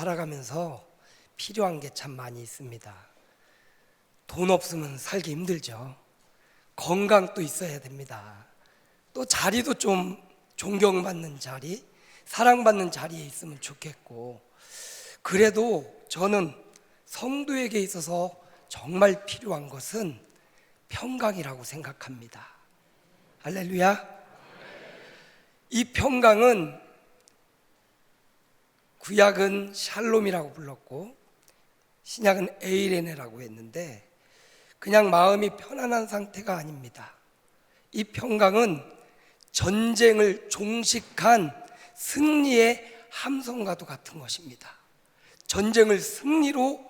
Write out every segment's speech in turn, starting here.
살아가면서 필요한 게 참 많이 있습니다. 돈 없으면 살기 힘들죠. 건강도 있어야 됩니다. 또 자리도 좀 존경받는 자리, 사랑받는 자리에 있으면 좋겠고, 그래도 저는 성도에게 있어서 정말 필요한 것은 평강이라고 생각합니다. 할렐루야. 이 평강은 구약은 샬롬이라고 불렀고 신약은 에이레네라고 했는데, 그냥 마음이 편안한 상태가 아닙니다. 이 평강은 전쟁을 종식한 승리의 함성과도 같은 것입니다. 전쟁을 승리로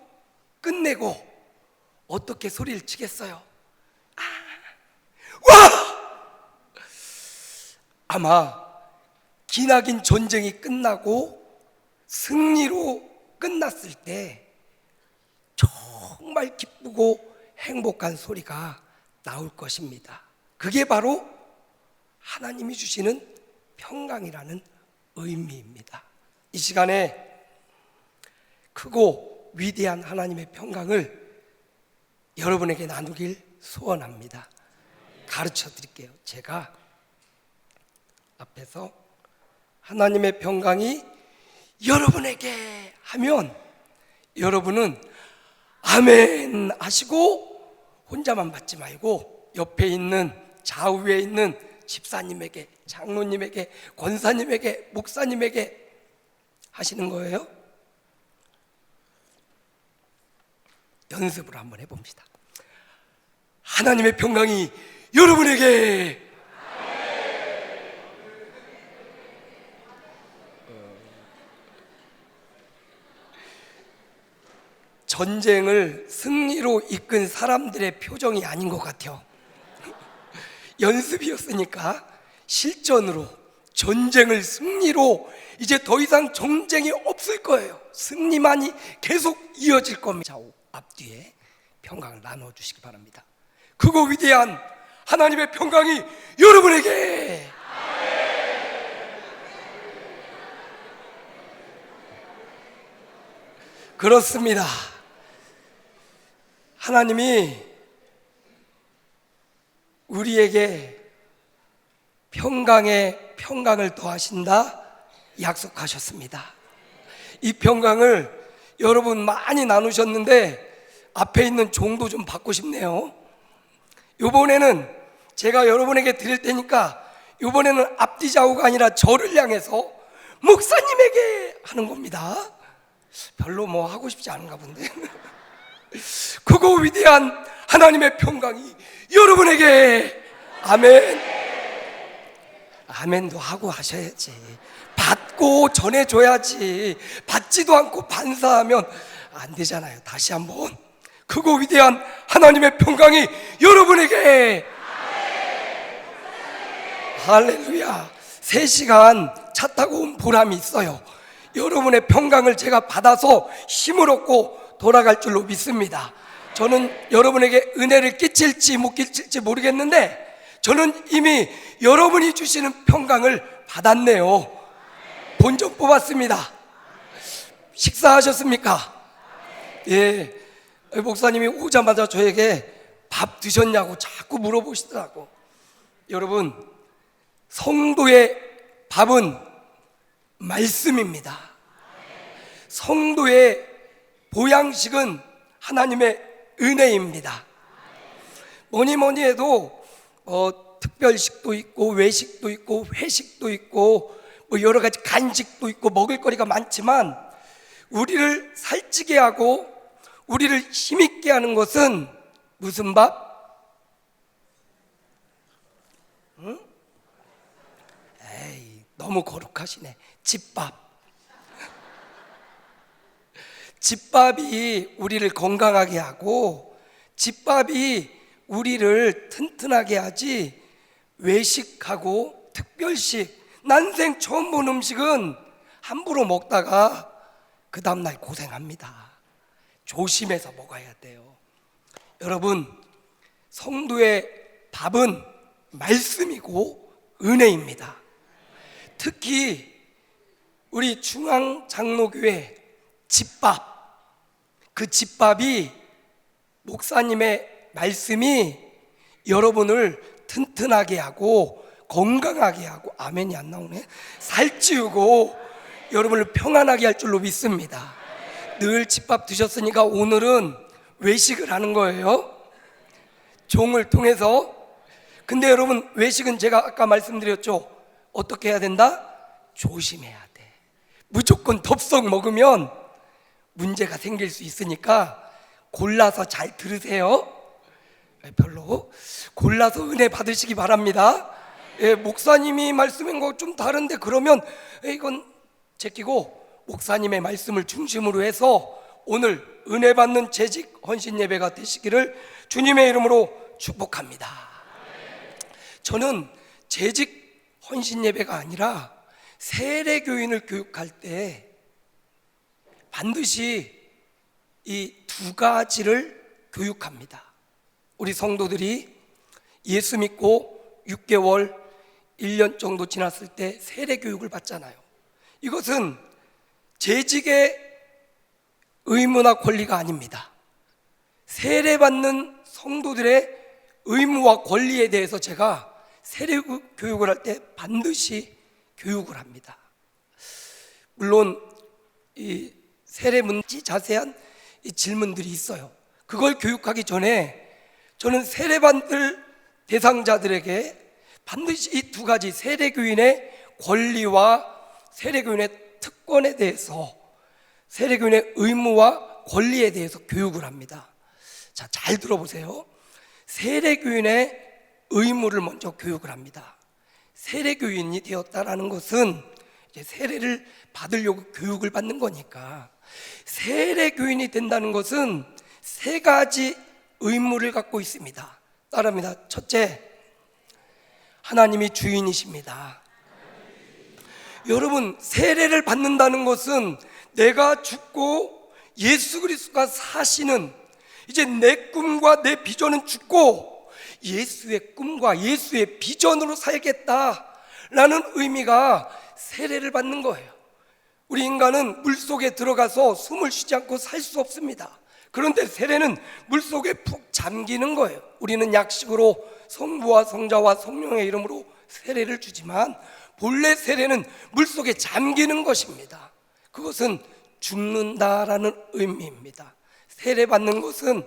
끝내고 어떻게 소리를 치겠어요? 와! 아마 기나긴 전쟁이 끝나고 승리로 끝났을 때 정말 기쁘고 행복한 소리가 나올 것입니다. 그게 바로 하나님이 주시는 평강이라는 의미입니다. 이 시간에 크고 위대한 하나님의 평강을 여러분에게 나누길 소원합니다. 가르쳐 드릴게요. 제가 앞에서 하나님의 평강이 여러분에게 하면 여러분은 아멘 하시고 혼자만 받지 말고 옆에 있는, 좌우에 있는 집사님에게, 장로님에게, 권사님에게, 목사님에게 하시는 거예요. 연습을 한번 해봅시다. 하나님의 평강이 여러분에게 전쟁을 승리로 이끈 사람들의 표정이 아닌 것 같아요. 연습이었으니까 실전으로 전쟁을 승리로, 이제 더 이상 전쟁이 없을 거예요. 승리만이 계속 이어질 겁니다. 좌우 앞뒤에 평강을 나누어 주시기 바랍니다. 크고 위대한 하나님의 평강이 여러분에게 그렇습니다. 하나님이 우리에게 평강에 평강을 더하신다 약속하셨습니다. 이 평강을 여러분 많이 나누셨는데 앞에 있는 종도 좀 받고 싶네요. 이번에는 제가 여러분에게 드릴 테니까 이번에는 앞뒤 좌우가 아니라 저를 향해서 목사님에게 하는 겁니다. 별로 뭐 하고 싶지 않은가 본데. 크고 위대한 하나님의 평강이 여러분에게 아멘. 아멘도 하고 하셔야지. 받고 전해줘야지. 받지도 않고 반사하면 안 되잖아요. 다시 한번 크고 위대한 하나님의 평강이 여러분에게 할렐루야. 3시간 차 타고 온 보람이 있어요. 여러분의 평강을 제가 받아서 힘을 얻고 돌아갈 줄로 믿습니다. 저는 여러분에게 은혜를 끼칠지 못 끼칠지 모르겠는데 저는 이미 여러분이 주시는 평강을 받았네요. 본전 뽑았습니다. 식사하셨습니까? 예, 목사님이 오자마자 저에게 밥 드셨냐고 자꾸 물어보시더라고. 여러분, 성도의 밥은 말씀입니다. 성도의 보양식은 하나님의 은혜입니다. 뭐니 해도 특별식도 있고 외식도 있고 회식도 있고 뭐 여러 가지 간식도 있고 먹을거리가 많지만 우리를 살찌게 하고 우리를 힘있게 하는 것은 무슨 밥? 응? 에이, 너무 거룩하시네. 집밥. 집밥이 우리를 건강하게 하고 집밥이 우리를 튼튼하게 하지, 외식하고 특별식, 난생 처음 본 음식은 함부로 먹다가 그 다음날 고생합니다. 조심해서 먹어야 돼요. 여러분, 성도의 밥은 말씀이고 은혜입니다. 특히 우리 중앙장로교회 집밥, 그 집밥이 목사님의 말씀이 여러분을 튼튼하게 하고 건강하게 하고, 아멘이 안 나오네, 살찌우고 여러분을 평안하게 할 줄로 믿습니다. 늘 집밥 드셨으니까 오늘은 외식을 하는 거예요, 종을 통해서. 근데 여러분, 외식은 제가 아까 말씀드렸죠, 어떻게 해야 된다? 조심해야 돼. 무조건 덥석 먹으면 문제가 생길 수 있으니까 골라서 잘 들으세요. 별로 골라서 은혜 받으시기 바랍니다. 목사님이 말씀한 거 좀 다른데 그러면 이건 제끼고 목사님의 말씀을 중심으로 해서 오늘 은혜 받는 재직 헌신 예배가 되시기를 주님의 이름으로 축복합니다. 저는 재직 헌신 예배가 아니라 세례 교인을 교육할 때 반드시 이 두 가지를 교육합니다. 우리 성도들이 예수 믿고 6개월, 1년 정도 지났을 때 세례 교육을 받잖아요. 이것은 재직의 의무나 권리가 아닙니다. 세례받는 성도들의 의무와 권리에 대해서 제가 세례 교육을 할 때 반드시 교육을 합니다. 물론 이 세례 문제 자세한 이 질문들이 있어요. 그걸 교육하기 전에 저는 세례받을 대상자들에게 반드시 이 두 가지 세례교인의 권리와 세례교인의 특권에 대해서, 세례교인의 의무와 권리에 대해서 교육을 합니다. 자, 잘 들어보세요. 세례교인의 의무를 먼저 교육을 합니다. 세례교인이 되었다라는 것은 이제 세례를 받으려고 교육을 받는 거니까, 세례교인이 된다는 것은 세 가지 의무를 갖고 있습니다. 따라합니다. 첫째, 하나님이 주인이십니다. 여러분, 세례를 받는다는 것은 내가 죽고 예수 그리스도가 사시는, 이제 내 꿈과 내 비전은 죽고 예수의 꿈과 예수의 비전으로 살겠다라는 의미가 세례를 받는 거예요. 우리 인간은 물속에 들어가서 숨을 쉬지 않고 살 수 없습니다. 그런데 세례는 물속에 푹 잠기는 거예요. 우리는 약식으로 성부와 성자와 성령의 이름으로 세례를 주지만 본래 세례는 물속에 잠기는 것입니다. 그것은 죽는다라는 의미입니다. 세례 받는 것은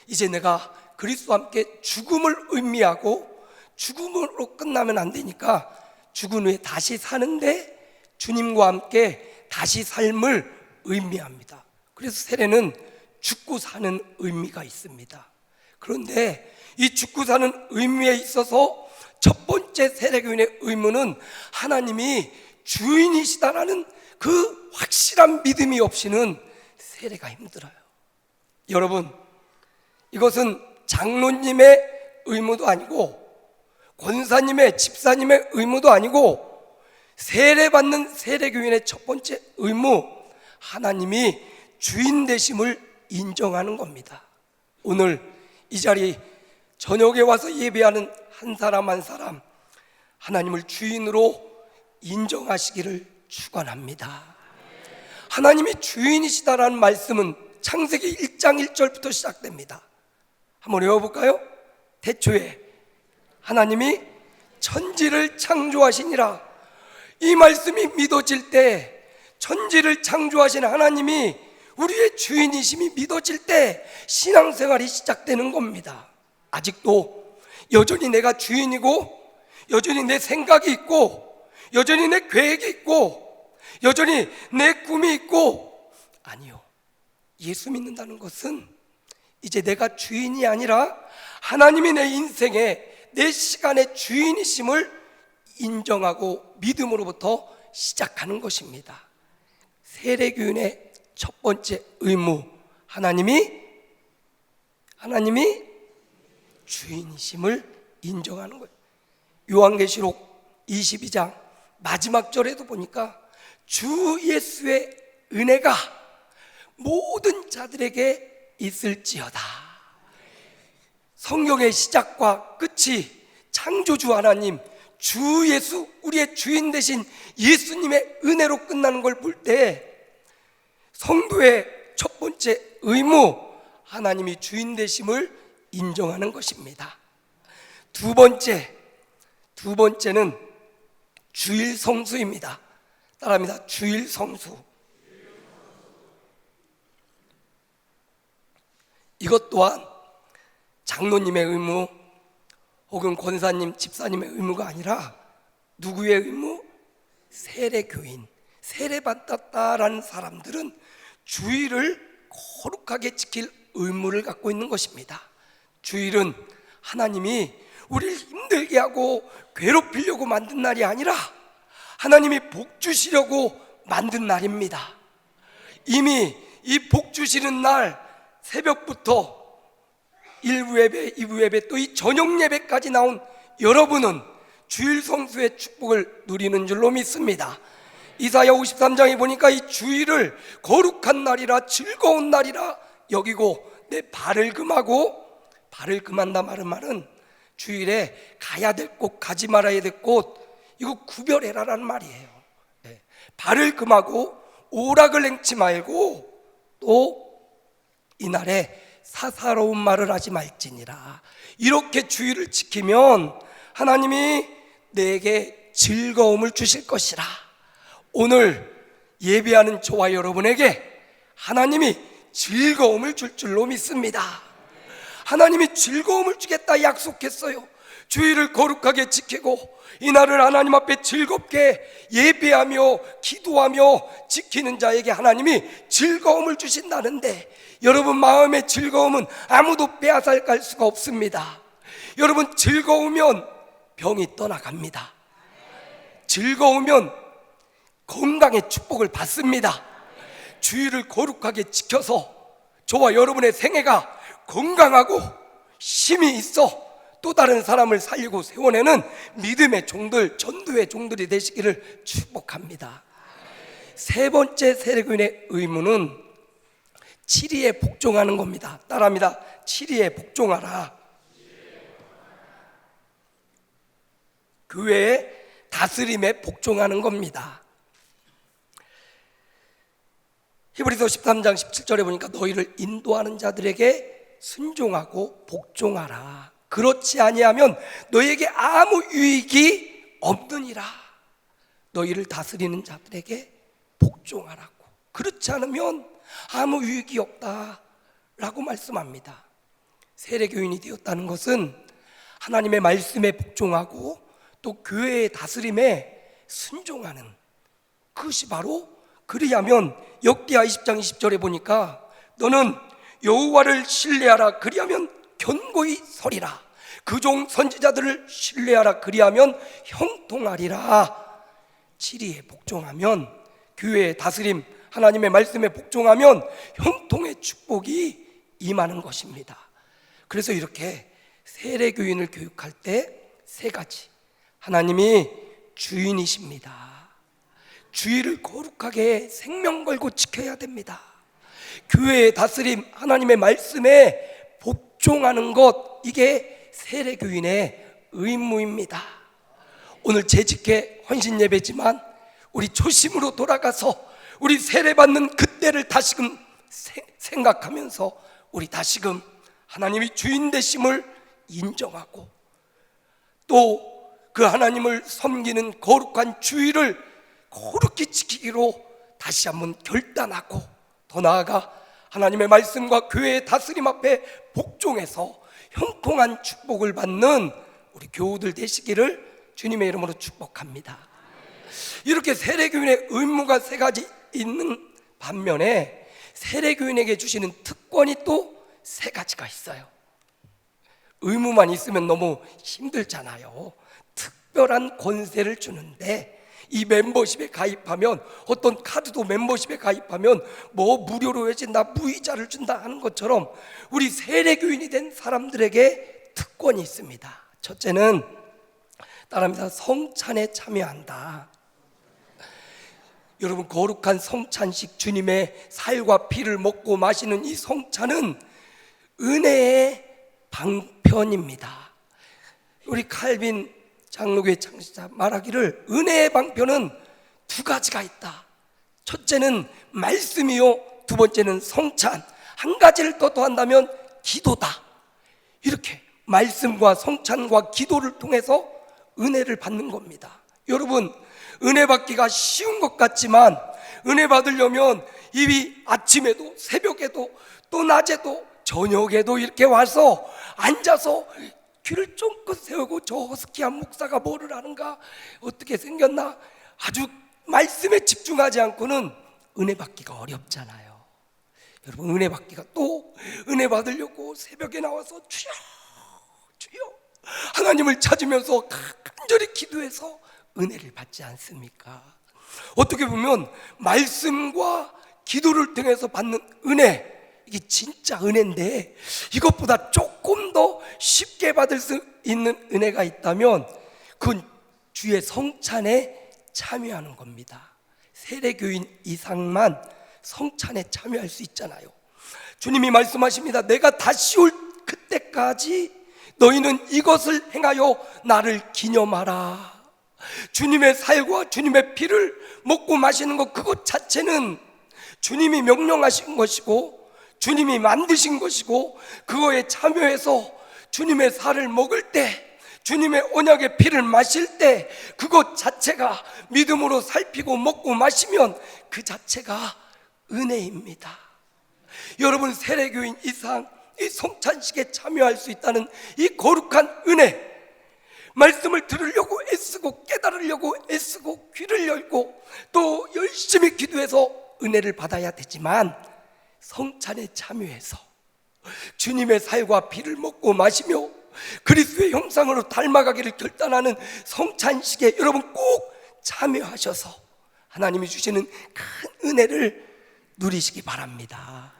이제 내가 그리스도와 함께 죽음을 의미하고, 죽음으로 끝나면 안 되니까 죽은 후에 다시 사는데 주님과 함께 다시 삶을 의미합니다. 그래서 세례는 죽고 사는 의미가 있습니다. 그런데 이 죽고 사는 의미에 있어서 첫 번째 세례교인의 의무는 하나님이 주인이시다라는 그 확실한 믿음이 없이는 세례가 힘들어요. 여러분, 이것은 장로님의 의무도 아니고 권사님의, 집사님의 의무도 아니고 세례받는 세례교인의 첫 번째 의무, 하나님이 주인 되심을 인정하는 겁니다. 오늘 이 자리 저녁에 와서 예배하는 한 사람 한 사람, 하나님을 주인으로 인정하시기를 축원합니다. 하나님이 주인이시다라는 말씀은 창세기 1장 1절부터 시작됩니다. 한번 외워볼까요? 태초에 하나님이 천지를 창조하시니라. 이 말씀이 믿어질 때, 천지를 창조하신 하나님이 우리의 주인이심이 믿어질 때 신앙생활이 시작되는 겁니다. 아직도 여전히 내가 주인이고, 여전히 내 생각이 있고, 여전히 내 계획이 있고, 여전히 내 꿈이 있고, 아니요, 예수 믿는다는 것은 이제 내가 주인이 아니라 하나님이 내 인생에, 내 시간의 주인이심을 인정하고 믿음으로부터 시작하는 것입니다. 세례교인의 첫 번째 의무, 하나님이 주인이심을 인정하는 거예요. 요한계시록 22장 마지막 절에도 보니까 주 예수의 은혜가 모든 자들에게 있을지어다. 성경의 시작과 끝이 창조주 하나님, 주 예수, 우리의 주인 되신 예수님의 은혜로 끝나는 걸 볼 때 성도의 첫 번째 의무, 하나님이 주인 되심을 인정하는 것입니다. 두 번째는 주일 성수입니다. 따라합니다. 주일 성수. 이것 또한 장로님의 의무 혹은 권사님, 집사님의 의무가 아니라 누구의 의무? 세례교인, 세례받았다라는 사람들은 주일을 거룩하게 지킬 의무를 갖고 있는 것입니다. 주일은 하나님이 우리를 힘들게 하고 괴롭히려고 만든 날이 아니라 하나님이 복 주시려고 만든 날입니다. 이미 이 복 주시는 날 새벽부터 1부 예배, 2부 예배, 또 이 저녁 예배까지 나온 여러분은 주일 성수의 축복을 누리는 줄로 믿습니다. 이사야 53장에 보니까 이 주일을 거룩한 날이라 즐거운 날이라 여기고 내 발을 금하고, 발을 금한다 말은 주일에 가야 될 곳, 가지 말아야 될 곳, 이거 구별해라라는 말이에요. 발을 금하고 오락을 행치 말고 또 이날에 사사로운 말을 하지 말지니라. 이렇게 주일을 지키면 하나님이 내게 즐거움을 주실 것이라. 오늘 예배하는 저와 여러분에게 하나님이 즐거움을 줄 줄로 믿습니다. 하나님이 즐거움을 주겠다 약속했어요. 주일을 거룩하게 지키고 이날을 하나님 앞에 즐겁게 예배하며 기도하며 지키는 자에게 하나님이 즐거움을 주신다는데, 여러분 마음의 즐거움은 아무도 빼앗아갈 수가 없습니다. 여러분 즐거우면 병이 떠나갑니다. 즐거우면 건강의 축복을 받습니다. 주일을 거룩하게 지켜서 저와 여러분의 생애가 건강하고 힘이 있어 또 다른 사람을 살리고 세워내는 믿음의 종들, 전도의 종들이 되시기를 축복합니다. 세 번째 세례교인의 의무는 7위에 복종하는 겁니다. 따라합니다. 7위에 복종하라. 교회의 다스림에 복종하는 겁니다. 히브리서 13장 17절에 보니까 너희를 인도하는 자들에게 순종하고 복종하라. 그렇지 아니하면 너희에게 아무 유익이 없느니라. 너희를 다스리는 자들에게 복종하라고. 그렇지 않으면 아무 유익이 없다라고 말씀합니다. 세례교인이 되었다는 것은 하나님의 말씀에 복종하고 또 교회의 다스림에 순종하는, 그것이 바로, 그리하면 역대하 20장 20절에 보니까 너는 여호와를 신뢰하라. 그리하면 견고히 서리라. 그 종 선지자들을 신뢰하라. 그리하면 형통하리라. 7위에 복종하면, 교회의 다스림, 하나님의 말씀에 복종하면 형통의 축복이 임하는 것입니다. 그래서 이렇게 세례교인을 교육할 때 세 가지, 하나님이 주인이십니다. 주일을 거룩하게 생명 걸고 지켜야 됩니다. 교회의 다스림, 하나님의 말씀에 복종하는 것, 이게 세례교인의 의무입니다. 오늘 재직회 헌신 예배지만 우리 초심으로 돌아가서 우리 세례받는 그때를 다시금 생각하면서 우리 다시금 하나님이 주인 되심을 인정하고 또 그 하나님을 섬기는 거룩한 주일을 거룩히 지키기로 다시 한번 결단하고, 더 나아가 하나님의 말씀과 교회의 다스림 앞에 복종해서 형통한 축복을 받는 우리 교우들 되시기를 주님의 이름으로 축복합니다. 이렇게 세례교인의 의무가 세 가지 있는 반면에 세례교인에게 주시는 특권이 또 세 가지가 있어요. 의무만 있으면 너무 힘들잖아요. 특별한 권세를 주는데, 이 멤버십에 가입하면, 어떤 카드도 멤버십에 가입하면 뭐 무료로 해준다, 무이자를 준다 하는 것처럼 우리 세례교인이 된 사람들에게 특권이 있습니다. 첫째는 따라합니다. 성찬에 참여한다. 여러분, 거룩한 성찬식, 주님의 살과 피를 먹고 마시는 이 성찬은 은혜의 방편입니다. 우리 칼빈 장로교회 창시자 말하기를 은혜의 방편은 두 가지가 있다. 첫째는 말씀이요, 두 번째는 성찬, 한 가지를 더 더한다면 기도다. 이렇게 말씀과 성찬과 기도를 통해서 은혜를 받는 겁니다. 여러분, 은혜 받기가 쉬운 것 같지만 은혜 받으려면 이 아침에도 새벽에도 또 낮에도 저녁에도 이렇게 와서 앉아서 귀를 쫑긋 세우고 저 허스키한 목사가 뭐를 하는가, 어떻게 생겼나, 아주 말씀에 집중하지 않고는 은혜 받기가 어렵잖아요. 여러분, 은혜 받기가, 또 은혜 받으려고 새벽에 나와서 주여 주여 하나님을 찾으면서 간절히 기도해서 은혜를 받지 않습니까? 어떻게 보면 말씀과 기도를 통해서 받는 은혜, 이게 진짜 은혜인데, 이것보다 조금 더 쉽게 받을 수 있는 은혜가 있다면 그건 주의 성찬에 참여하는 겁니다. 세례교인 이상만 성찬에 참여할 수 있잖아요. 주님이 말씀하십니다. 내가 다시 올 그때까지 너희는 이것을 행하여 나를 기념하라. 주님의 살과 주님의 피를 먹고 마시는 것, 그것 자체는 주님이 명령하신 것이고 주님이 만드신 것이고, 그거에 참여해서 주님의 살을 먹을 때, 주님의 언약의 피를 마실 때, 그것 자체가 믿음으로 살피고 먹고 마시면 그 자체가 은혜입니다. 여러분, 세례교인 이상 이 성찬식에 참여할 수 있다는 이 거룩한 은혜, 말씀을 들으려고 애쓰고 깨달으려고 애쓰고 귀를 열고 또 열심히 기도해서 은혜를 받아야 되지만, 성찬에 참여해서 주님의 살과 피를 먹고 마시며 그리스도의 형상으로 닮아가기를 결단하는 성찬식에 여러분 꼭 참여하셔서 하나님이 주시는 큰 은혜를 누리시기 바랍니다.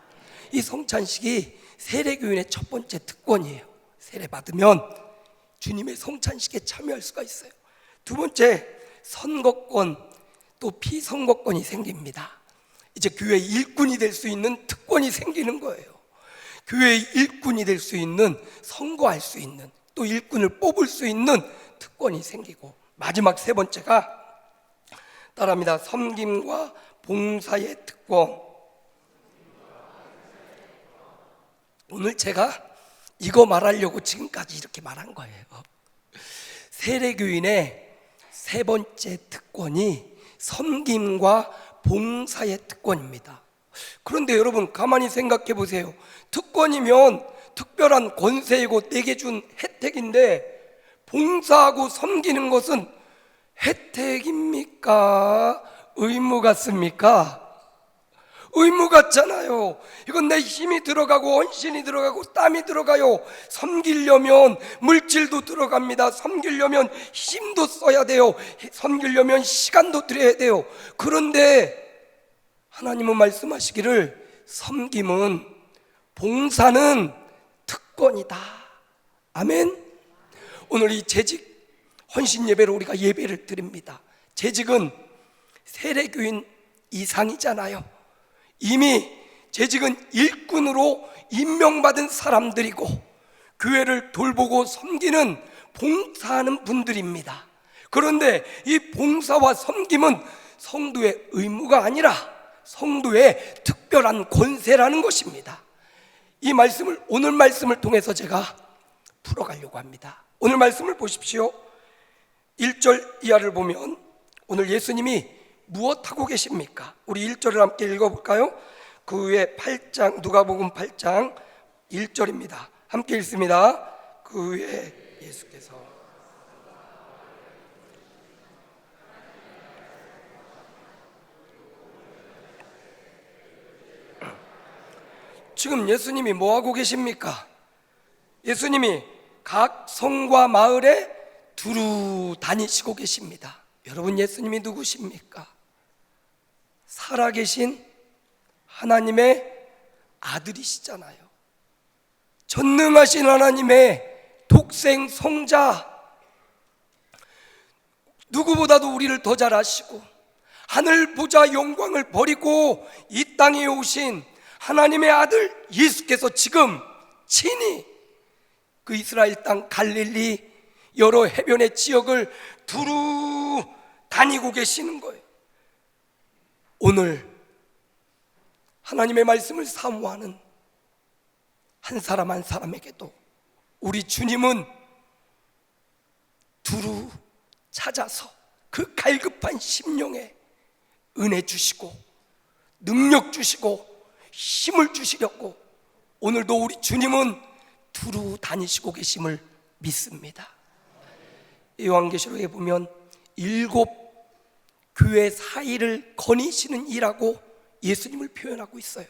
이 성찬식이 세례교인의 첫 번째 특권이에요. 세례 받으면 주님의 성찬식에 참여할 수가 있어요. 두 번째, 선거권, 또 피선거권이 생깁니다. 이제 교회의 일꾼이 될 수 있는 특권이 생기는 거예요. 교회의 일꾼이 될 수 있는, 선거할 수 있는, 또 일꾼을 뽑을 수 있는 특권이 생기고, 마지막 세 번째가 따라합니다. 섬김과 봉사의 특권. 오늘 제가 이거 말하려고 지금까지 이렇게 말한 거예요. 세례교인의 세 번째 특권이 섬김과 봉사의 특권입니다. 그런데 여러분, 가만히 생각해 보세요. 특권이면 특별한 권세이고 내게 준 혜택인데, 봉사하고 섬기는 것은 혜택입니까? 의무 같습니까? 의무 같잖아요. 이건 내 힘이 들어가고 헌신이 들어가고 땀이 들어가요. 섬기려면 물질도 들어갑니다. 섬기려면 힘도 써야 돼요. 섬기려면 시간도 들여야 돼요. 그런데 하나님은 말씀하시기를 섬김은, 봉사는 특권이다. 아멘. 오늘 이 재직 헌신 예배로 우리가 예배를 드립니다. 재직은 세례교인 이상이잖아요. 이미 재직은 일꾼으로 임명받은 사람들이고 교회를 돌보고 섬기는, 봉사하는 분들입니다. 그런데 이 봉사와 섬김은 성도의 의무가 아니라 성도의 특별한 권세라는 것입니다. 이 말씀을, 오늘 말씀을 통해서 제가 풀어가려고 합니다. 오늘 말씀을 보십시오. 1절 이하를 보면 오늘 예수님이 무엇하고 계십니까? 우리 1절을 함께 읽어볼까요? 그 후에 8장, 누가복음 8장 1절입니다. 함께 읽습니다. 그 후에 예수께서 지금 예수님이 뭐하고 계십니까? 예수님이 각 성과 마을에 두루 다니시고 계십니다. 여러분, 예수님이 누구십니까? 살아계신 하나님의 아들이시잖아요. 전능하신 하나님의 독생 성자, 누구보다도 우리를 더 잘 아시고 하늘 보좌 영광을 버리고 이 땅에 오신 하나님의 아들 예수께서 지금 친히 그 이스라엘 땅 갈릴리 여러 해변의 지역을 두루 다니고 계시는 거예요. 오늘 하나님의 말씀을 사모하는 한 사람 한 사람에게도 우리 주님은 두루 찾아서 그 갈급한 심령에 은혜 주시고 능력 주시고 힘을 주시려고 오늘도 우리 주님은 두루 다니시고 계심을 믿습니다. 요한계시록에 보면 7 교회 사이를 거니시는 이라고 예수님을 표현하고 있어요.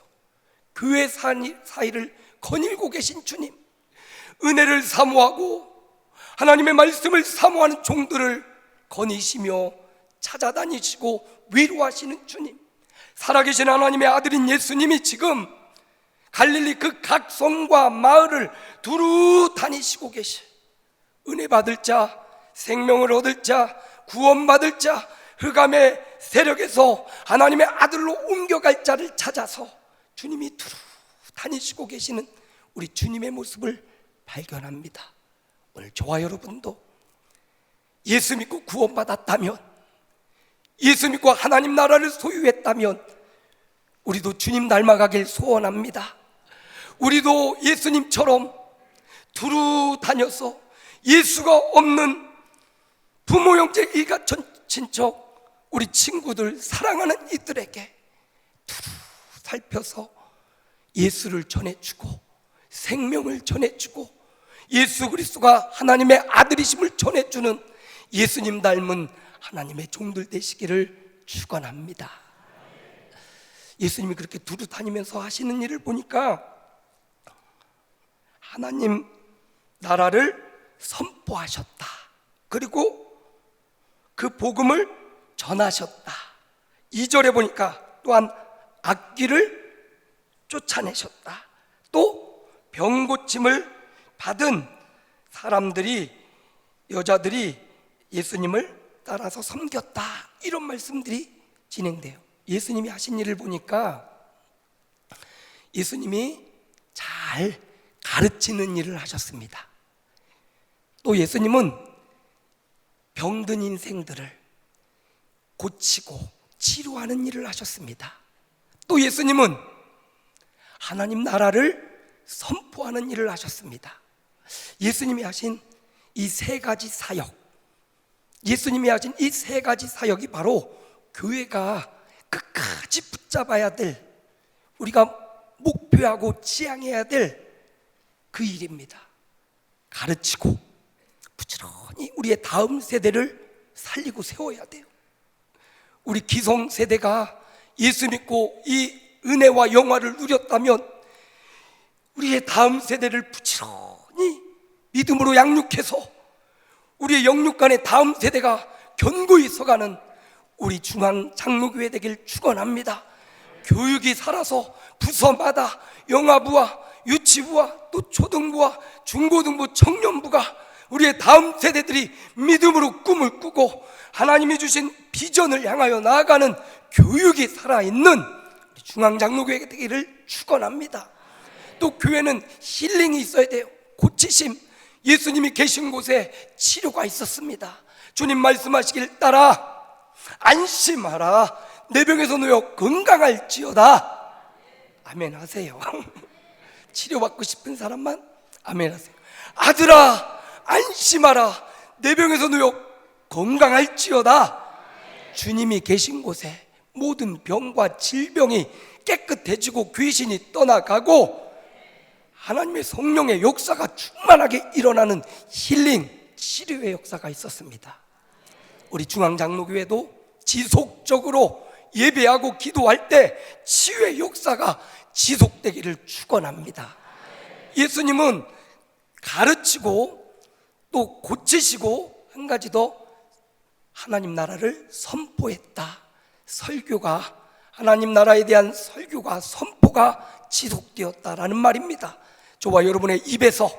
교회 사이를 거닐고 계신 주님, 은혜를 사모하고 하나님의 말씀을 사모하는 종들을 거니시며 찾아다니시고 위로하시는 주님, 살아계신 하나님의 아들인 예수님이 지금 갈릴리 그 각 성과 마을을 두루 다니시고 계시, 은혜 받을 자, 생명을 얻을 자, 구원받을 자, 흑암의 세력에서 하나님의 아들로 옮겨갈 자를 찾아서 주님이 두루 다니시고 계시는 우리 주님의 모습을 발견합니다. 오늘 저와 여러분도 예수 믿고 구원받았다면, 예수 믿고 하나님 나라를 소유했다면 우리도 주님 닮아가길 소원합니다. 우리도 예수님처럼 두루 다녀서 예수가 없는 부모, 형제, 일가, 친척, 우리 친구들, 사랑하는 이들에게 두루 살펴서 예수를 전해주고 생명을 전해주고 예수 그리스도가 하나님의 아들이심을 전해주는 예수님 닮은 하나님의 종들 되시기를 축원합니다. 예수님이 그렇게 두루 다니면서 하시는 일을 보니까 하나님 나라를 선포하셨다. 그리고 그 복음을 전하셨다. 2절에 보니까 또한 악귀를 쫓아내셨다. 또 병고침을 받은 사람들이, 여자들이 예수님을 따라서 섬겼다. 이런 말씀들이 진행돼요. 예수님이 하신 일을 보니까 예수님이 잘 가르치는 일을 하셨습니다. 또 예수님은 병든 인생들을 고치고 치료하는 일을 하셨습니다. 또 예수님은 하나님 나라를 선포하는 일을 하셨습니다. 예수님이 하신 이 세 가지 사역, 예수님이 하신 이 세 가지 사역이 바로 교회가 끝까지 붙잡아야 될, 우리가 목표하고 지향해야 될 그 일입니다. 가르치고 부지런히 우리의 다음 세대를 살리고 세워야 돼요. 우리 기성세대가 예수 믿고 이 은혜와 영화를 누렸다면 우리의 다음 세대를 부지런히 믿음으로 양육해서 우리의 영육간의 다음 세대가 견고히 서가는 우리 중앙장로교회 되길 축원합니다. 교육이 살아서 부서마다 영아부와 유치부와 또 초등부와 중고등부, 청년부가 우리의 다음 세대들이 믿음으로 꿈을 꾸고 하나님이 주신 비전을 향하여 나아가는 교육이 살아있는 중앙장로교회가 되기를 축원합니다. 또 교회는 힐링이 있어야 돼요. 고치심, 예수님이 계신 곳에 치료가 있었습니다. 주님 말씀하시길 따라 안심하라, 내 병에서 놓여 건강할지어다. 아멘 하세요. 치료받고 싶은 사람만 아멘 하세요. 아들아 안심하라, 내 병에서 놓여 건강할지어다. 주님이 계신 곳에 모든 병과 질병이 깨끗해지고 귀신이 떠나가고 하나님의 성령의 역사가 충만하게 일어나는 힐링, 치료의 역사가 있었습니다. 우리 중앙장로교회도 지속적으로 예배하고 기도할 때 치유의 역사가 지속되기를 축원합니다. 예수님은 가르치고 또 고치시고 한 가지 더 하나님 나라를 선포했다. 설교가, 하나님 나라에 대한 설교가, 선포가 지속되었다라는 말입니다. 저와 여러분의 입에서,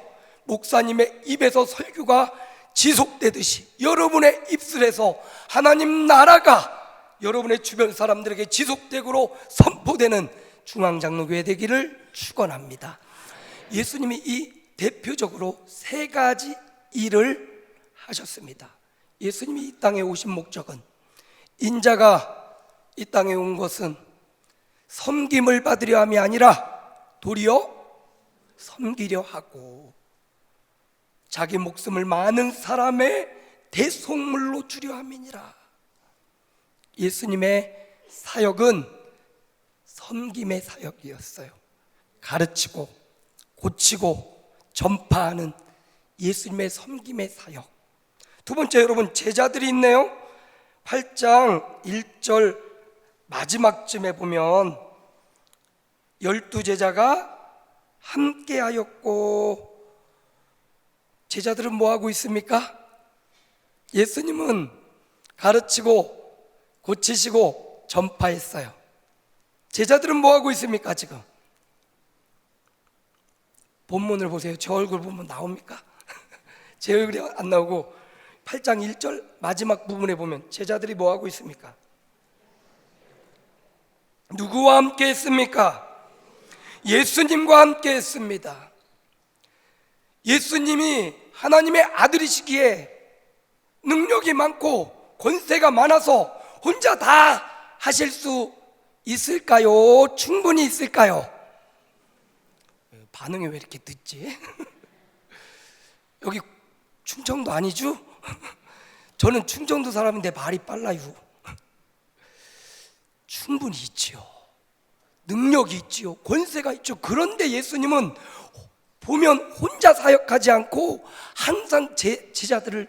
목사님의 입에서 설교가 지속되듯이 여러분의 입술에서 하나님 나라가 여러분의 주변 사람들에게 지속되고 선포되는 중앙장로교회 되기를 축원합니다. 예수님이 이 대표적으로 세 가지 일을 하셨습니다. 예수님이 이 땅에 오신 목적은, 인자가 이 땅에 온 것은 섬김을 받으려 함이 아니라 도리어 섬기려 하고 자기 목숨을 많은 사람의 대속물로 주려 함이니라. 예수님의 사역은 섬김의 사역이었어요. 가르치고 고치고 전파하는 예수님의 섬김의 사역. 두 번째, 여러분, 제자들이 있네요. 8장 1절 마지막쯤에 보면 12제자가 함께하였고, 제자들은 뭐하고 있습니까? 예수님은 가르치고 고치시고 전파했어요. 제자들은 뭐하고 있습니까? 지금 본문을 보세요. 저 얼굴 보면 나옵니까? 제 얼굴이 안 나오고 8장 1절 마지막 부분에 보면 제자들이 뭐하고 있습니까? 누구와 함께 했습니까? 예수님과 함께 했습니다. 예수님이 하나님의 아들이시기에 능력이 많고 권세가 많아서 혼자 다 하실 수 있을까요? 충분히 있을까요? 반응이 왜 이렇게 늦지? 여기 충청도 아니죠? 저는 충청도 사람인데 말이 빨라요. 충분히 있지요. 능력이 있지요. 권세가 있죠. 그런데 예수님은 보면 혼자 사역하지 않고 항상 제자들을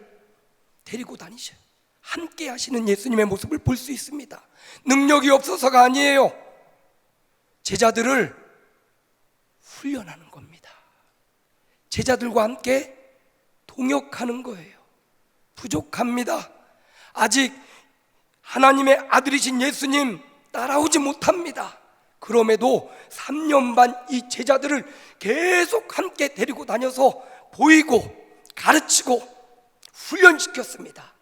데리고 다니셔요. 함께 하시는 예수님의 모습을 볼 수 있습니다. 능력이 없어서가 아니에요. 제자들을 훈련하는 겁니다. 제자들과 함께 동역하는 거예요. 부족합니다. 아직 하나님의 아들이신 예수님 따라오지 못합니다. 그럼에도 3년 반 이 제자들을 계속 함께 데리고 다녀서 보이고 가르치고 훈련시켰습니다.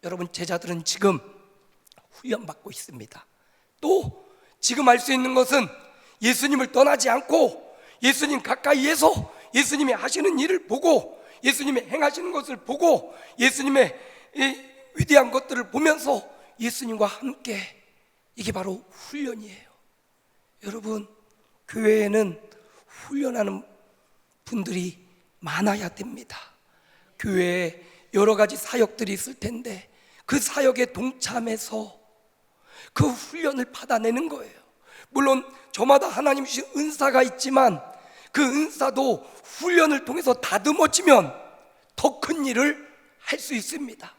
여러분, 제자들은 지금 훈련받고 있습니다. 또 지금 할 수 있는 것은 예수님을 떠나지 않고 예수님 가까이에서 예수님이 하시는 일을 보고 예수님이 행하시는 것을 보고 예수님의 위대한 것들을 보면서 예수님과 함께, 이게 바로 훈련이에요. 여러분, 교회에는 훈련하는 분들이 많아야 됩니다. 교회에 여러 가지 사역들이 있을 텐데 그 사역에 동참해서 그 훈련을 받아내는 거예요. 물론 저마다 하나님 주신 은사가 있지만 그 은사도 훈련을 통해서 다듬어지면 더 큰 일을 할 수 있습니다.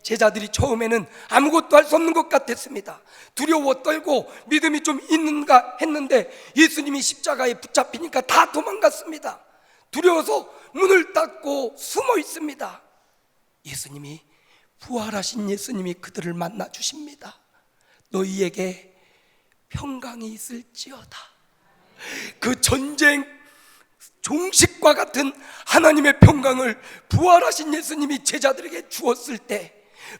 제자들이 처음에는 아무것도 할 수 없는 것 같았습니다. 두려워 떨고 믿음이 좀 있는가 했는데 예수님이 십자가에 붙잡히니까 다 도망갔습니다. 두려워서 문을 닫고 숨어 있습니다. 예수님이, 부활하신 예수님이 그들을 만나 주십니다. 너희에게 평강이 있을지어다. 그 전쟁 종식과 같은 하나님의 평강을 부활하신 예수님이 제자들에게 주었을 때,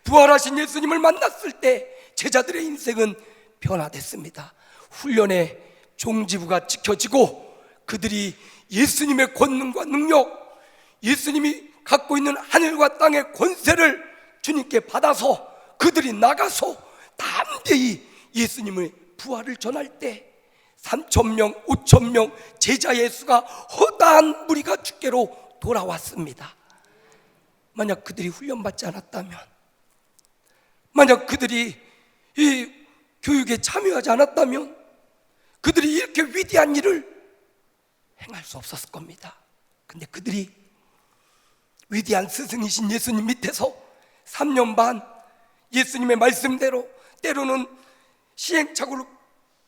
부활하신 예수님을 만났을 때 제자들의 인생은 변화됐습니다. 훈련의 종지부가 지켜지고 그들이 예수님의 권능과 능력, 예수님이 갖고 있는 하늘과 땅의 권세를 주님께 받아서 그들이 나가서 담대히 예수님의 부활을 전할 때 3,000명, 5,000명 제자의 수가 허다한 무리가 주께로 돌아왔습니다. 만약 그들이 훈련받지 않았다면, 만약 그들이 이 교육에 참여하지 않았다면 그들이 이렇게 위대한 일을 행할 수 없었을 겁니다. 근데 그들이 위대한 스승이신 예수님 밑에서 3년 반 예수님의 말씀대로 때로는 시행착오를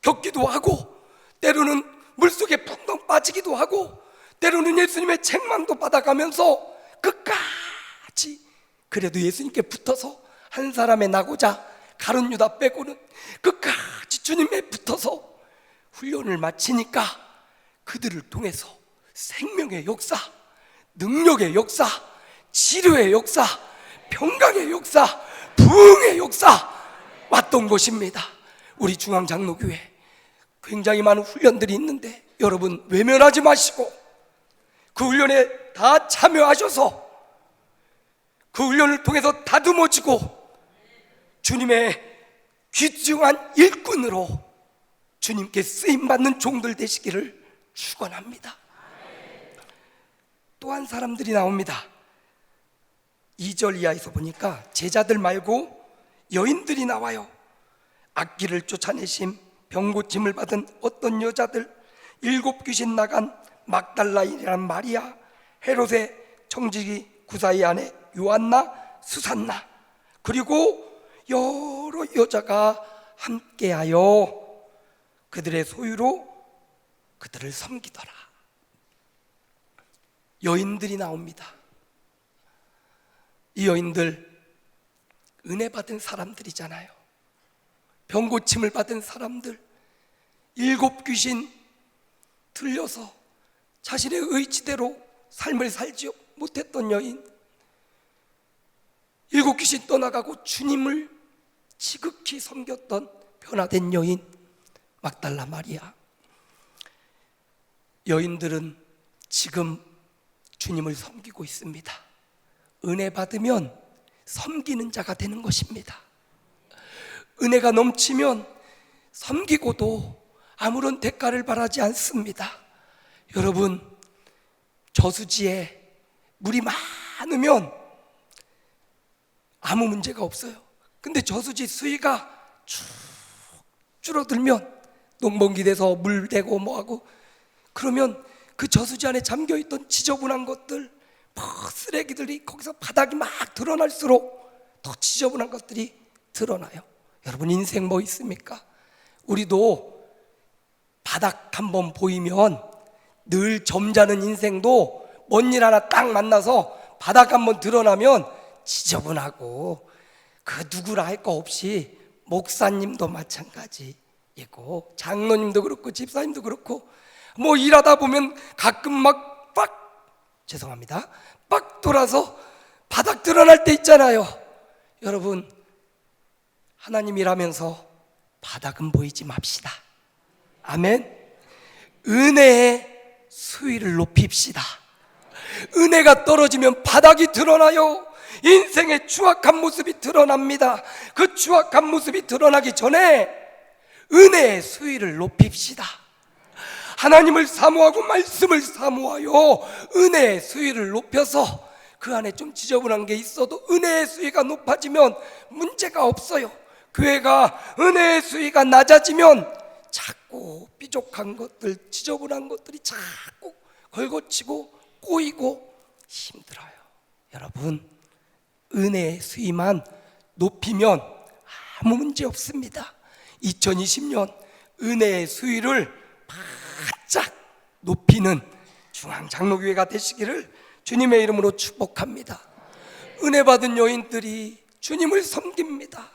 겪기도 하고 때로는 물속에 붕덩 빠지기도 하고 때로는 예수님의 책망도 받아가면서 끝까지 그래도 예수님께 붙어서 한 사람의 나고자 가룟 유다 빼고는 끝까지 주님에 붙어서 훈련을 마치니까 그들을 통해서 생명의 역사, 능력의 역사, 치료의 역사, 평강의 역사, 부흥의 역사 왔던 것입니다. 우리 중앙장로교회 굉장히 많은 훈련들이 있는데 여러분 외면하지 마시고 그 훈련에 다 참여하셔서 그 훈련을 통해서 다듬어지고 주님의 귀중한 일꾼으로 주님께 쓰임받는 종들 되시기를 축원합니다. 또 한 사람들이 나옵니다. 2절 이하에서 보니까 제자들 말고 여인들이 나와요. 악기를 쫓아내심, 병 고침을 받은 어떤 여자들, 7 귀신 나간 막달라이라는 마리아, 헤롯의 청지기 구사의 아내 요한나, 수산나, 그리고 여러 여자가 함께하여 그들의 소유로 그들을 섬기더라. 여인들이 나옵니다. 이 여인들 은혜 받은 사람들이잖아요. 병 고침을 받은 사람들, 7 귀신 들려서 자신의 의지대로 삶을 살지 못했던 여인, 7 귀신 떠나가고 주님을 지극히 섬겼던 변화된 여인 막달라 마리아. 여인들은 지금 주님을 섬기고 있습니다. 은혜 받으면 섬기는 자가 되는 것입니다. 은혜가 넘치면 섬기고도 아무런 대가를 바라지 않습니다. 여러분, 저수지에 물이 많으면 아무 문제가 없어요. 근데 저수지 수위가 쭉 줄어들면 농번기 돼서 물 대고 뭐하고 그러면 그 저수지 안에 잠겨있던 지저분한 것들, 쓰레기들이 거기서 바닥이 막 드러날수록 더 지저분한 것들이 드러나요. 여러분, 인생 뭐 있습니까? 우리도 바닥 한번 보이면 늘 점잖은 인생도 뭔 일 하나 딱 만나서 바닥 한번 드러나면 지저분하고 그 누구라 할 거 없이 목사님도 마찬가지이고 장로님도 그렇고 집사님도 그렇고 뭐 일하다 보면 가끔 막 죄송합니다. 빡 돌아서 바닥 드러날 때 있잖아요. 여러분, 하나님 일하면서 바닥은 보이지 맙시다. 아멘. 은혜의 수위를 높입시다. 은혜가 떨어지면 바닥이 드러나요. 인생의 추악한 모습이 드러납니다. 그 추악한 모습이 드러나기 전에 은혜의 수위를 높입시다. 하나님을 사모하고 말씀을 사모하여 은혜의 수위를 높여서 그 안에 좀 지저분한 게 있어도 은혜의 수위가 높아지면 문제가 없어요. 교회가 은혜의 수위가 낮아지면 자꾸 삐족한 것들, 지저분한 것들이 자꾸 걸거치고 꼬이고 힘들어요. 여러분, 은혜의 수위만 높이면 아무 문제 없습니다. 2020년 은혜의 수위를 바짝 높이는 중앙장로교회가 되시기를 주님의 이름으로 축복합니다. 은혜 받은 여인들이 주님을 섬깁니다.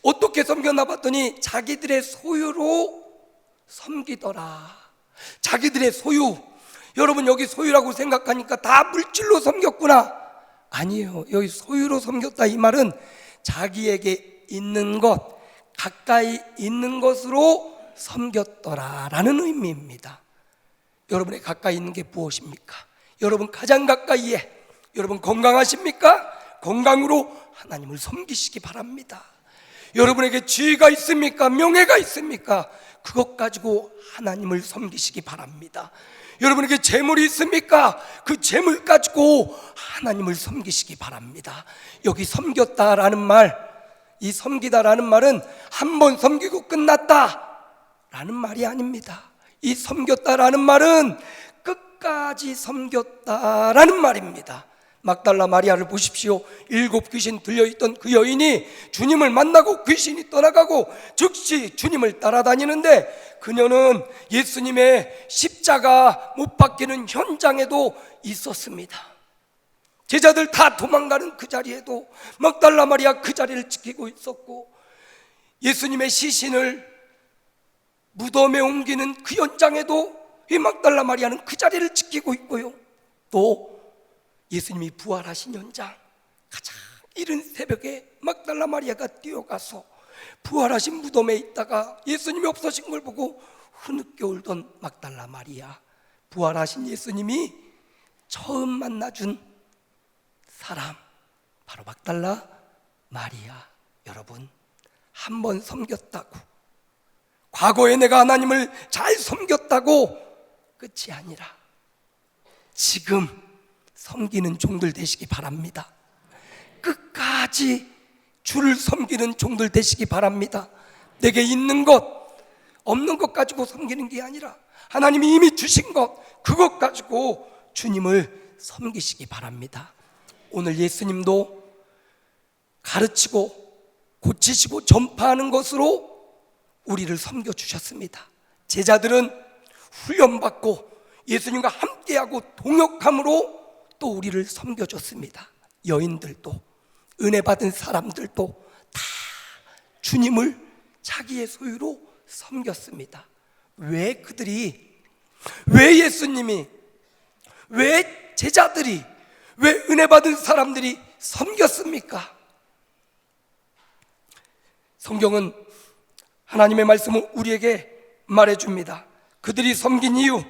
어떻게 섬겼나 봤더니 자기들의 소유로 섬기더라. 자기들의 소유. 여러분, 여기 소유라고 생각하니까 다 물질로 섬겼구나. 아니에요. 여기 소유로 섬겼다 이 말은 자기에게 있는 것, 가까이 있는 것으로 섬겼더라라는 의미입니다. 여러분의 가까이 있는 게 무엇입니까? 여러분 가장 가까이에 여러분 건강하십니까? 건강으로 하나님을 섬기시기 바랍니다. 여러분에게 지위가 있습니까? 명예가 있습니까? 그것 가지고 하나님을 섬기시기 바랍니다. 여러분에게 재물이 있습니까? 그 재물 가지고 하나님을 섬기시기 바랍니다. 여기 섬겼다라는 말, 이 섬기다라는 말은 한 번 섬기고 끝났다 라는 말이 아닙니다. 이 섬겼다라는 말은 끝까지 섬겼다라는 말입니다. 막달라 마리아를 보십시오. 7 귀신 들려있던 그 여인이 주님을 만나고 귀신이 떠나가고 즉시 주님을 따라다니는데 그녀는 예수님의 십자가 못 박히는 현장에도 있었습니다. 제자들 다 도망가는 그 자리에도 막달라 마리아 그 자리를 지키고 있었고, 예수님의 시신을 무덤에 옮기는 그 현장에도 이 막달라 마리아는 그 자리를 지키고 있고요. 또 예수님이 부활하신 현장, 가장 이른 새벽에 막달라 마리아가 뛰어가서 부활하신 무덤에 있다가 예수님이 없어진 걸 보고 흐느껴 울던 막달라 마리아, 부활하신 예수님이 처음 만나준 사람 바로 막달라 마리아. 여러분, 한 번 섬겼다고 과거에 내가 하나님을 잘 섬겼다고 끝이 아니라 지금 섬기는 종들 되시기 바랍니다. 끝까지 주를 섬기는 종들 되시기 바랍니다. 내게 있는 것, 없는 것 가지고 섬기는 게 아니라 하나님이 이미 주신 것, 그것 가지고 주님을 섬기시기 바랍니다. 오늘 예수님도 가르치고 고치시고 전파하는 것으로 우리를 섬겨주셨습니다. 제자들은 훈련받고 예수님과 함께하고 동역함으로 또 우리를 섬겨줬습니다. 여인들도, 은혜 받은 사람들도 다 주님을 자기의 소유로 섬겼습니다. 왜 그들이, 왜 예수님이, 왜 제자들이, 왜 은혜 받은 사람들이 섬겼습니까? 성경은 하나님의 말씀을 우리에게 말해줍니다. 그들이 섬긴 이유,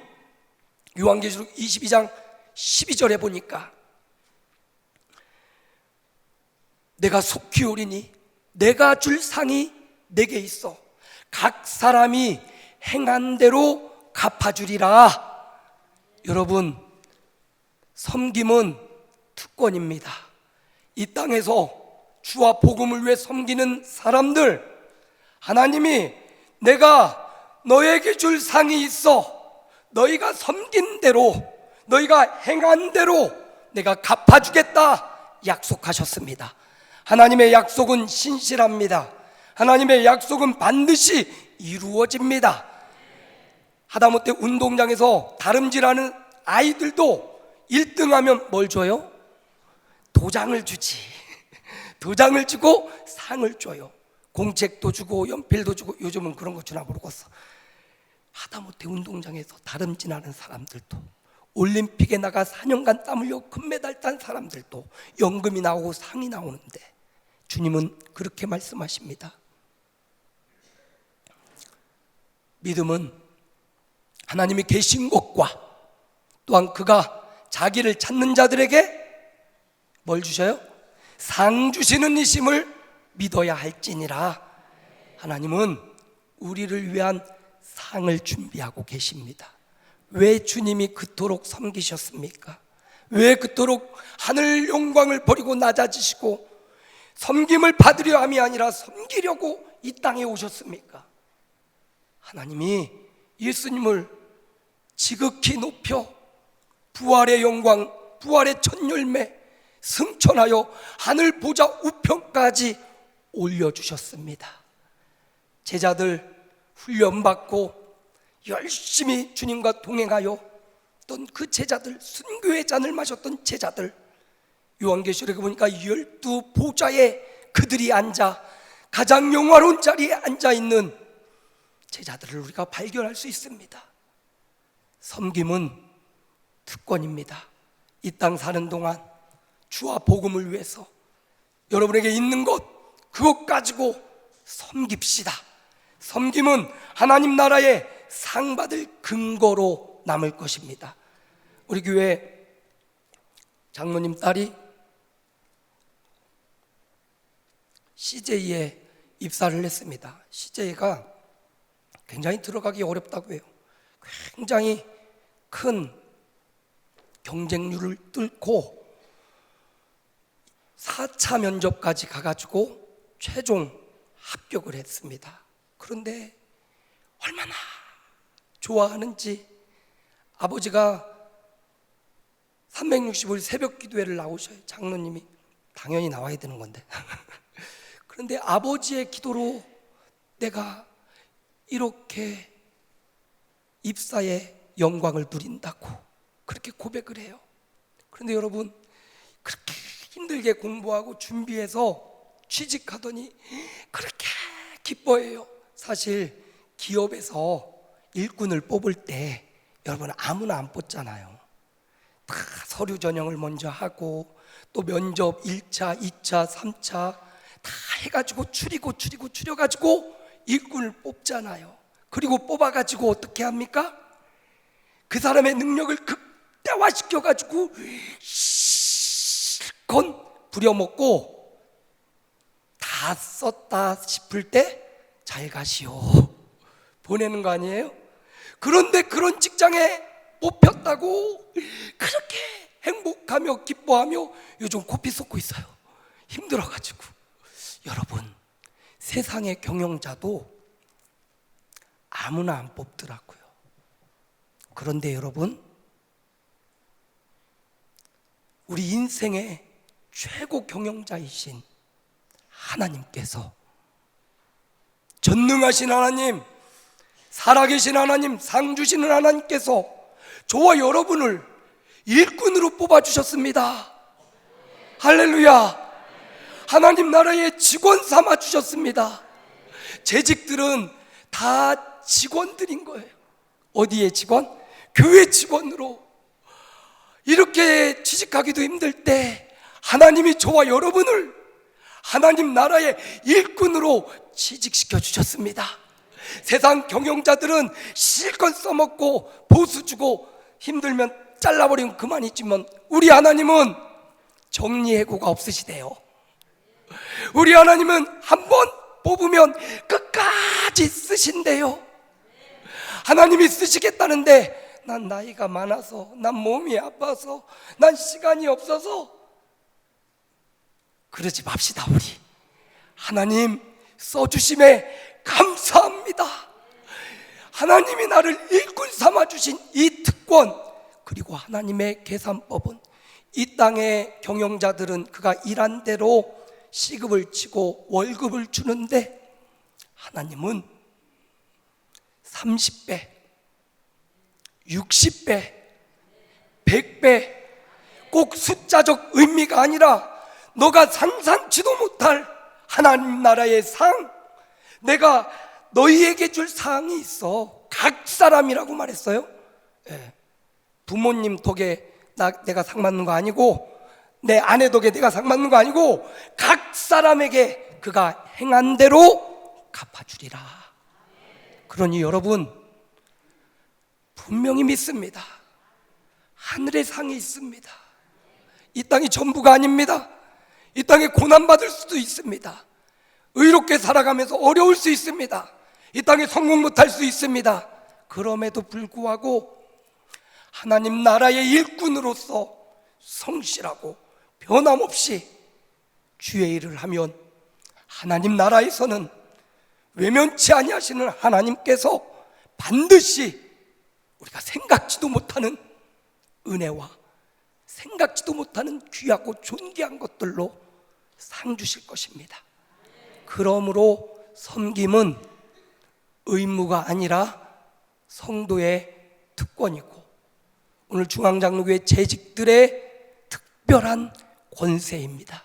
요한계시록 22장 12절에 보니까 내가 속히 오리니 내가 줄 상이 내게 있어 각 사람이 행한 대로 갚아주리라. 여러분, 섬김은 특권입니다. 이 땅에서 주와 복음을 위해 섬기는 사람들, 하나님이 내가 너에게 줄 상이 있어 너희가 섬긴 대로, 너희가 행한 대로 내가 갚아주겠다 약속하셨습니다. 하나님의 약속은 신실합니다. 하나님의 약속은 반드시 이루어집니다. 하다못해 운동장에서 다름질하는 아이들도 1등하면 뭘 줘요? 도장을 주지. 도장을 주고 상을 줘요. 공책도 주고 연필도 주고. 요즘은 그런 거 주나 모르겠어. 하다못해 운동장에서 다름질하는 사람들도, 올림픽에 나가 4년간 땀 흘려 금메달 딴 사람들도 연금이 나오고 상이 나오는데 주님은 그렇게 말씀하십니다. 믿음은 하나님이 계신 것과 또한 그가 자기를 찾는 자들에게 뭘 주셔요? 상 주시는 이심을 믿어야 할지니라. 하나님은 우리를 위한 상을 준비하고 계십니다. 왜 주님이 그토록 섬기셨습니까? 왜 그토록 하늘 영광을 버리고 낮아지시고 섬김을 받으려 함이 아니라 섬기려고 이 땅에 오셨습니까? 하나님이 예수님을 지극히 높여 부활의 영광, 부활의 첫 열매 승천하여 하늘 보좌 우편까지 올려주셨습니다. 제자들 훈련받고 열심히 주님과 동행하여 또 그 제자들, 순교의 잔을 마셨던 제자들, 요한계시록에 보니까 12 보좌에 그들이 앉아 가장 영화로운 자리에 앉아있는 제자들을 우리가 발견할 수 있습니다. 섬김은 특권입니다. 이 땅 사는 동안 주와 복음을 위해서 여러분에게 있는 것, 그것 가지고 섬깁시다. 섬김은 하나님 나라의 상 받을 근거로 남을 것입니다. 우리 교회 장로님 딸이 CJ에 입사를 했습니다. CJ가 굉장히 들어가기 어렵다고 해요. 굉장히 큰 경쟁률을 뚫고 4차 면접까지 가가지고 최종 합격을 했습니다. 그런데 얼마나 좋아하는지 아버지가 365일 새벽 기도회를 나오셔요. 장로님이 당연히 나와야 되는 건데 그런데 아버지의 기도로 내가 이렇게 입사의 영광을 누린다고 그렇게 고백을 해요. 그런데 여러분, 그렇게 힘들게 공부하고 준비해서 취직하더니 그렇게 기뻐해요. 사실 기업에서 일꾼을 뽑을 때 여러분 아무나 안 뽑잖아요. 다 서류 전형을 먼저 하고 또 면접 1차, 2차, 3차 다 해가지고 추려가지고 일꾼을 뽑잖아요. 그리고 뽑아가지고 어떻게 합니까? 그 사람의 능력을 극대화시켜가지고 실컷 부려먹고 다 썼다 싶을 때 잘 가시오, 보내는 거 아니에요? 그런데 그런 직장에 뽑혔다고 그렇게 행복하며 기뻐하며 요즘 코피 쏟고 있어요. 힘들어가지고. 여러분, 세상의 경영자도 아무나 안 뽑더라고요. 그런데 여러분, 우리 인생의 최고 경영자이신 하나님께서, 전능하신 하나님, 살아계신 하나님, 상 주시는 하나님께서 저와 여러분을 일꾼으로 뽑아주셨습니다. 할렐루야. 하나님 나라의 직원 삼아 주셨습니다. 재직들은 다 직원들인 거예요. 어디의 직원? 교회 직원으로. 이렇게 취직하기도 힘들 때 하나님이 저와 여러분을 하나님 나라의 일꾼으로 취직시켜 주셨습니다. 세상 경영자들은 실컷 써먹고 보수 주고 힘들면 잘라버리면 그만이지만 우리 하나님은 정리해고가 없으시대요. 우리 하나님은 한번 뽑으면 끝까지 쓰신대요. 하나님이 쓰시겠다는데 난 나이가 많아서, 난 몸이 아파서, 난 시간이 없어서 그러지 맙시다. 우리 하나님 써주심에 감사합니다. 하나님이 나를 일꾼 삼아주신 이 특권, 그리고 하나님의 계산법은 이 땅의 경영자들은 그가 일한 대로 시급을 치고 월급을 주는데 하나님은 30배, 60배, 100배, 꼭 숫자적 의미가 아니라 너가 상상치도 못할 하나님 나라의 상, 내가 너희에게 줄 상이 있어. 각 사람이라고 말했어요. 부모님 덕에 내가 상 받는 거 아니고, 내 아내 덕에 내가 상 받는 거 아니고, 각 사람에게 그가 행한 대로 갚아주리라. 그러니 여러분, 분명히 믿습니다. 하늘의 상이 있습니다. 이 땅이 전부가 아닙니다. 이 땅에 고난받을 수도 있습니다. 의롭게 살아가면서 어려울 수 있습니다. 이 땅에 성공 못할 수 있습니다. 그럼에도 불구하고 하나님 나라의 일꾼으로서 성실하고 변함없이 주의 일을 하면 하나님 나라에서는 외면치 아니하시는 하나님께서 반드시 우리가 생각지도 못하는 은혜와 생각지도 못하는 귀하고 존귀한 것들로 상 주실 것입니다. 그러므로 섬김은 의무가 아니라 성도의 특권이고, 오늘 중앙장로교회 재직들의 특별한 권세입니다.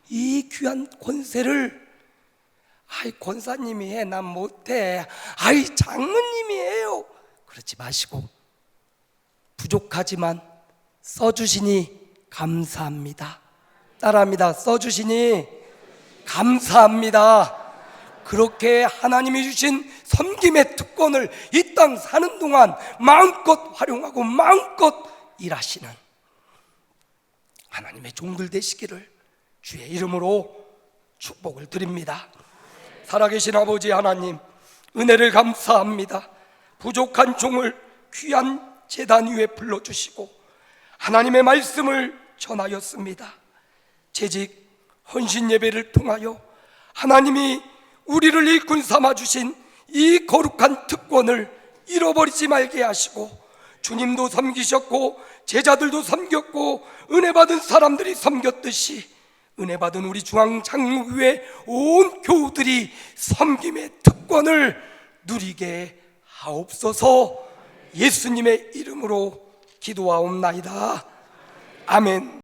이 귀한 권세를 권사님이 해, 난 못해, 장로님이 해요, 그렇지 마시고 부족하지만 써주시니 감사합니다. 따라합니다. 써주시니 감사합니다. 그렇게 하나님이 주신 섬김의 특권을 이 땅 사는 동안 마음껏 활용하고 마음껏 일하시는 하나님의 종들 되시기를 주의 이름으로 축복을 드립니다. 살아계신 아버지 하나님, 은혜를 감사합니다. 부족한 종을 귀한 제단 위에 불러주시고 하나님의 말씀을 전하였습니다. 재직 헌신 예배를 통하여 하나님이 우리를 일꾼 삼아주신 이 거룩한 특권을 잃어버리지 말게 하시고, 주님도 섬기셨고 제자들도 섬겼고 은혜 받은 사람들이 섬겼듯이 은혜 받은 우리 중앙장로교회 온 교우들이 섬김의 특권을 누리게 하옵소서. 예수님의 이름으로 기도하옵나이다. 아멘.